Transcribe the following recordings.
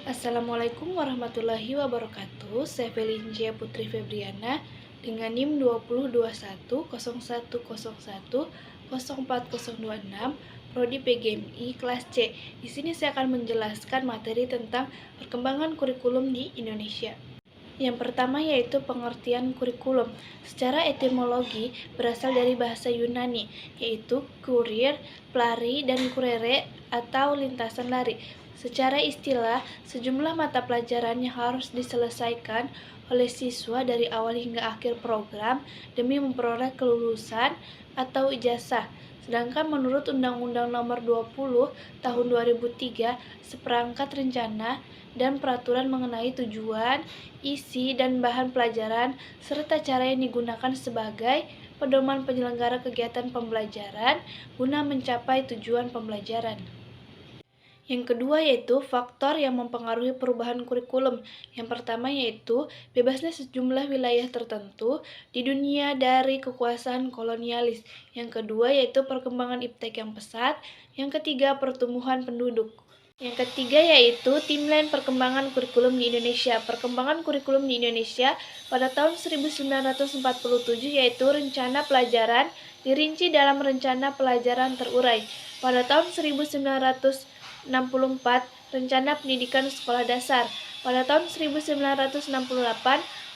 Assalamualaikum warahmatullahi wabarakatuh. Saya Felinjia Putri Febriana dengan NIM 20210101040026 Prodi PGMI kelas C. Di sini saya akan menjelaskan materi tentang perkembangan kurikulum di Indonesia. Yang pertama yaitu pengertian kurikulum. Secara etimologi berasal dari bahasa Yunani, yaitu kurir, pelari, dan kurere atau lintasan lari. Secara istilah, sejumlah mata pelajaran yang harus diselesaikan oleh siswa dari awal hingga akhir program demi memperoleh kelulusan atau ijazah. Sedangkan menurut Undang-Undang Nomor 20 Tahun 2003, seperangkat rencana dan peraturan mengenai tujuan, isi, dan bahan pelajaran, serta cara yang digunakan sebagai pedoman penyelenggara kegiatan pembelajaran guna mencapai tujuan pembelajaran. Yang kedua yaitu faktor yang mempengaruhi perubahan kurikulum. Yang pertama yaitu bebasnya sejumlah wilayah tertentu di dunia dari kekuasaan kolonialis. Yang kedua yaitu perkembangan iptek yang pesat. Yang ketiga pertumbuhan penduduk. Yang ketiga yaitu timeline perkembangan kurikulum di Indonesia. Perkembangan kurikulum di Indonesia pada tahun 1947 yaitu rencana pelajaran dirinci dalam rencana pelajaran terurai. Pada tahun 1964, Rencana Pendidikan Sekolah Dasar. Pada tahun 1968,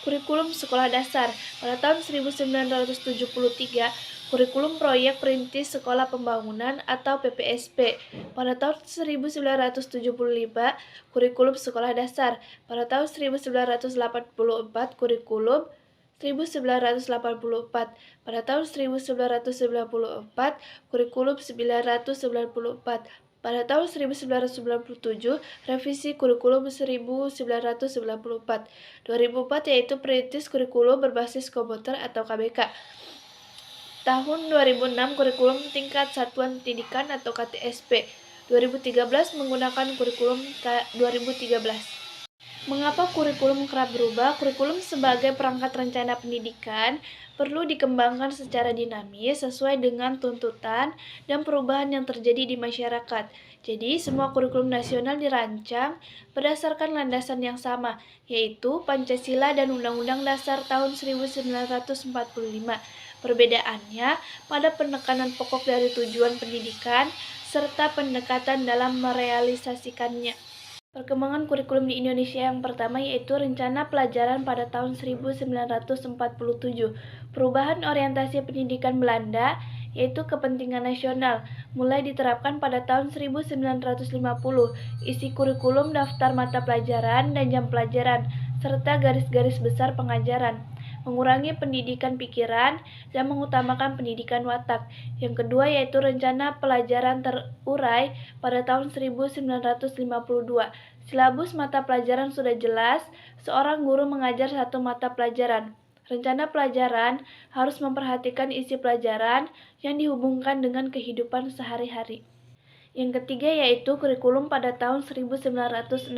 Kurikulum Sekolah Dasar. Pada tahun 1973, Kurikulum Proyek Perintis Sekolah Pembangunan atau PPSP. Pada tahun 1975, Kurikulum Sekolah Dasar. Pada tahun 1984, Kurikulum 1984. Pada tahun 1994, Kurikulum 1994. Pada tahun 1997, revisi kurikulum 1994. 2004 yaitu perintis kurikulum berbasis komputer atau KBK. Tahun 2006 kurikulum tingkat satuan pendidikan atau KTSP. 2013 menggunakan kurikulum 2013. Mengapa kurikulum kerap berubah? Kurikulum sebagai perangkat rencana pendidikan perlu dikembangkan secara dinamis sesuai dengan tuntutan dan perubahan yang terjadi di masyarakat. Jadi, semua kurikulum nasional dirancang berdasarkan landasan yang sama, yaitu Pancasila dan Undang-Undang Dasar tahun 1945. Perbedaannya pada penekanan pokok dari tujuan pendidikan serta pendekatan dalam merealisasikannya. Perkembangan kurikulum di Indonesia yang pertama yaitu Rencana Pelajaran pada tahun 1947. Perubahan orientasi pendidikan Belanda yaitu kepentingan nasional mulai diterapkan pada tahun 1950. Isi kurikulum, daftar mata pelajaran dan jam pelajaran serta garis-garis besar pengajaran. Mengurangi pendidikan pikiran dan mengutamakan pendidikan watak. Yang kedua yaitu Rencana Pelajaran Terurai pada tahun 1952. Silabus mata pelajaran sudah jelas, seorang guru mengajar satu mata pelajaran. Rencana pelajaran harus memperhatikan isi pelajaran yang dihubungkan dengan kehidupan sehari-hari. Yang ketiga yaitu kurikulum pada tahun 1964,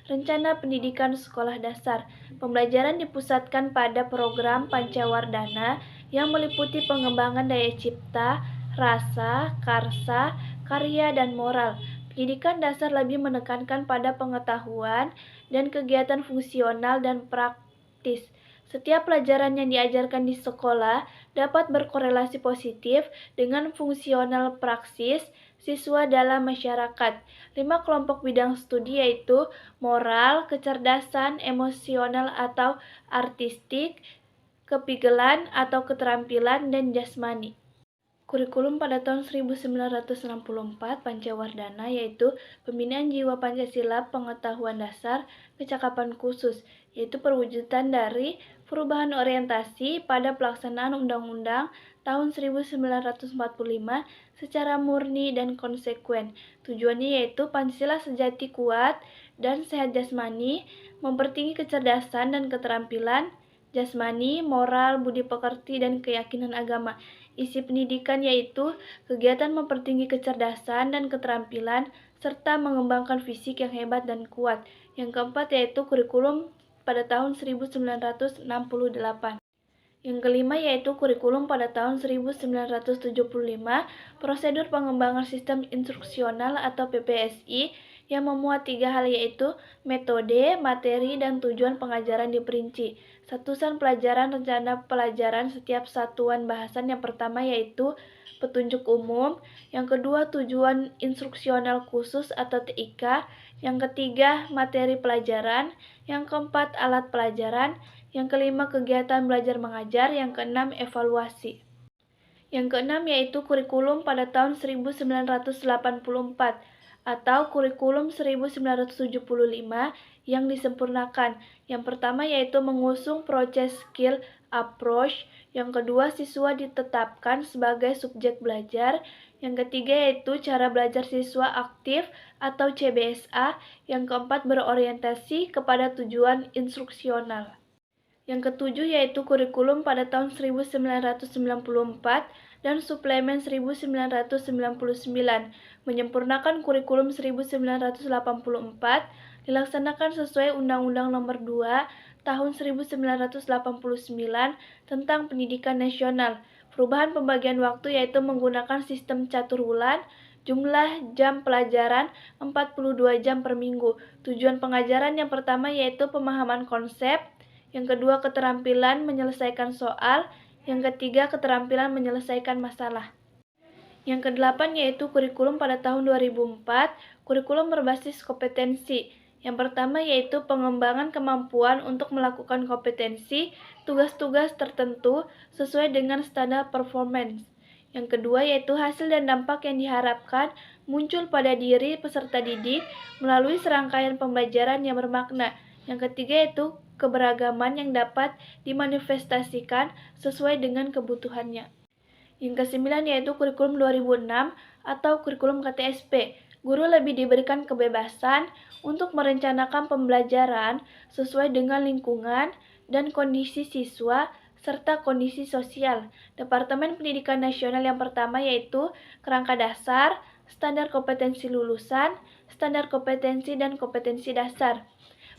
Rencana Pendidikan Sekolah Dasar. Pembelajaran dipusatkan pada program Pancawardhana yang meliputi pengembangan daya cipta, rasa, karsa, karya, dan moral. Pendidikan dasar lebih menekankan pada pengetahuan dan kegiatan fungsional dan praktis. Setiap pelajaran yang diajarkan di sekolah dapat berkorelasi positif dengan fungsional praksis siswa dalam masyarakat. 5 kelompok bidang studi yaitu moral, kecerdasan, emosional atau artistik, kepigelan atau keterampilan, dan jasmani. Kurikulum pada tahun 1964 Pancawardhana yaitu Pembinaan Jiwa Pancasila, Pengetahuan Dasar, Kecakapan Khusus, yaitu perwujudan dari perubahan orientasi pada pelaksanaan Undang-Undang tahun 1945 secara murni dan konsekuen. Tujuannya yaitu Pancasila sejati kuat dan sehat jasmani, mempertinggi kecerdasan dan keterampilan jasmani, moral, budi pekerti, dan keyakinan agama. Isi pendidikan yaitu kegiatan mempertinggi kecerdasan dan keterampilan serta mengembangkan fisik yang hebat dan kuat. Yang keempat yaitu kurikulum pada tahun 1968. Yang kelima yaitu kurikulum pada tahun 1975, prosedur pengembangan sistem instruksional atau PPSI yang memuat 3 hal yaitu metode, materi, dan tujuan pengajaran diperinci. Satusan pelajaran rencana pelajaran setiap satuan bahasan yang pertama yaitu petunjuk umum, yang kedua tujuan instruksional khusus atau TIK, yang ketiga materi pelajaran, yang keempat alat pelajaran, yang kelima kegiatan belajar mengajar, yang keenam evaluasi. Yang keenam yaitu kurikulum pada tahun 1984 atau kurikulum 1975 yang disempurnakan. Yang pertama yaitu mengusung proses skill approach, yang kedua siswa ditetapkan sebagai subjek belajar, yang ketiga yaitu cara belajar siswa aktif atau CBSA, yang keempat berorientasi kepada tujuan instruksional. Yang ketujuh yaitu kurikulum pada tahun 1994 dan suplemen 1999, menyempurnakan kurikulum 1984, dilaksanakan sesuai Undang-Undang Nomor 2 Tahun 1989 tentang Pendidikan Nasional. Perubahan pembagian waktu yaitu menggunakan sistem catur bulan, jumlah jam pelajaran 42 jam per minggu. Tujuan pengajaran yang pertama yaitu pemahaman konsep, yang kedua keterampilan menyelesaikan soal, yang ketiga keterampilan menyelesaikan masalah. Yang kedelapan yaitu kurikulum pada tahun 2004, kurikulum berbasis kompetensi. Yang pertama yaitu pengembangan kemampuan untuk melakukan kompetensi, tugas-tugas tertentu sesuai dengan standar performance. Yang kedua yaitu hasil dan dampak yang diharapkan muncul pada diri peserta didik melalui serangkaian pembelajaran yang bermakna. Yang ketiga yaitu keberagaman yang dapat dimanifestasikan sesuai dengan kebutuhannya. Yang kesembilan yaitu kurikulum 2006 atau kurikulum KTSP. Guru lebih diberikan kebebasan untuk merencanakan pembelajaran sesuai dengan lingkungan dan kondisi siswa serta kondisi sosial. Departemen Pendidikan Nasional yang pertama yaitu kerangka dasar, standar kompetensi lulusan, standar kompetensi dan kompetensi dasar.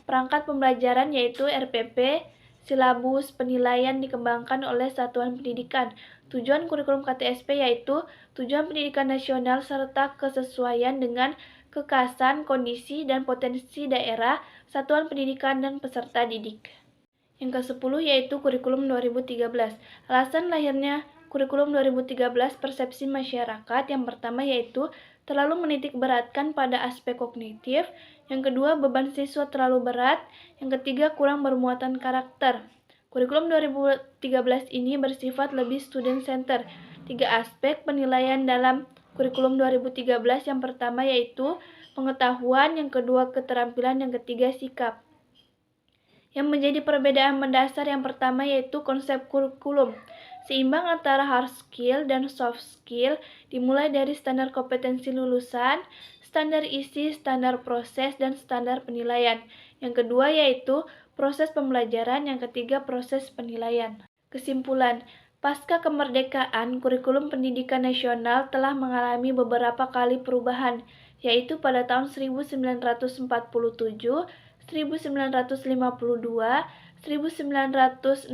Perangkat pembelajaran yaitu RPP, silabus penilaian dikembangkan oleh satuan pendidikan. Tujuan kurikulum KTSP yaitu tujuan pendidikan nasional serta kesesuaian dengan kekhasan, kondisi, dan potensi daerah, satuan pendidikan, dan peserta didik. Yang ke-10 yaitu kurikulum 2013. Alasan lahirnya kurikulum 2013 persepsi masyarakat yang pertama yaitu terlalu menitik beratkan pada aspek kognitif, yang kedua beban siswa terlalu berat, yang ketiga kurang bermuatan karakter. Kurikulum 2013 ini bersifat lebih student center. 3 aspek penilaian dalam kurikulum 2013 yang pertama yaitu pengetahuan, yang kedua keterampilan, yang ketiga sikap. Yang menjadi perbedaan mendasar yang pertama yaitu konsep kurikulum. Seimbang antara hard skill dan soft skill dimulai dari standar kompetensi lulusan, standar isi, standar proses, dan standar penilaian. Yang kedua yaitu proses pembelajaran, yang ketiga proses penilaian. Kesimpulan, pasca kemerdekaan, kurikulum pendidikan nasional telah mengalami beberapa kali perubahan, yaitu pada tahun 1947, 1952, 1964,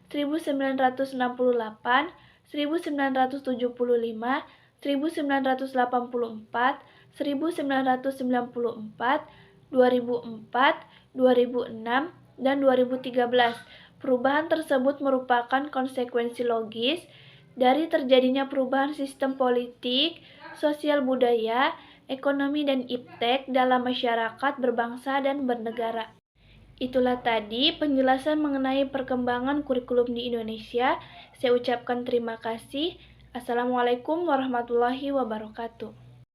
1968, 1975, 1984, 1994, 2004, 2006, dan 2013. Perubahan tersebut merupakan konsekuensi logis dari terjadinya perubahan sistem politik, sosial budaya, ekonomi, dan iptek dalam masyarakat berbangsa dan bernegara. Itulah tadi penjelasan mengenai perkembangan kurikulum di Indonesia. Saya ucapkan terima kasih. Assalamualaikum warahmatullahi wabarakatuh.